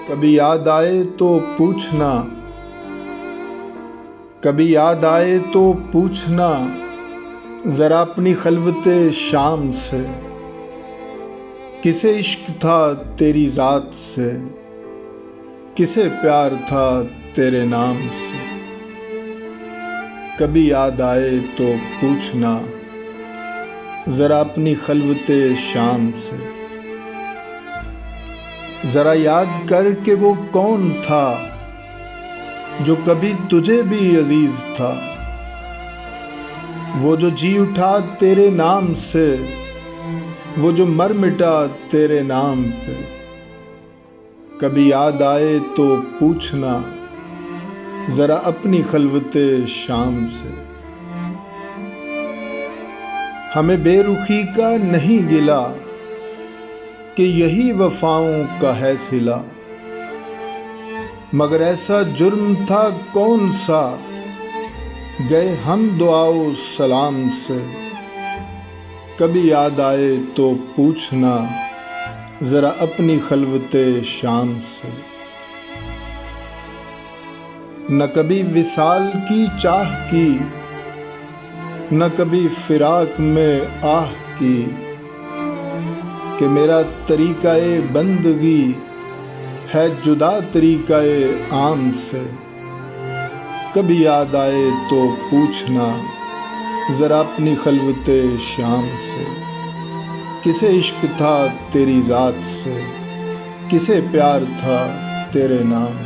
कभी याद आए तो पूछना, कभी याद आए तो पूछना जरा अपनी खलवते शाम से, किसे इश्क था तेरी ज़ात से, किसे प्यार था तेरे नाम से। कभी याद आए तो पूछना जरा अपनी खलवते शाम से, जरा याद कर कि वो कौन था जो कभी तुझे भी अजीज था, वो जो जी उठा तेरे नाम से, वो जो मर मिटा तेरे नाम पे। कभी याद आए तो पूछना जरा अपनी खलवते शाम से। हमें बेरुखी का नहीं गिला कि यही वफाओं का है सिला, मगर ऐसा जुर्म था कौन सा गए हम दुआओ सलाम से। कभी याद आए तो पूछना जरा अपनी खलवते शाम से। न कभी विसाल की चाह की, न कभी फिराक में आह की, कि मेरा तरीक़ाए बंदगी है जुदा तरीक़ाए आम से। कभी याद आए तो पूछना ज़रा अपनी खलवते शाम से, किसे इश्क था तेरी ज़ात से, किसे प्यार था तेरे नाम।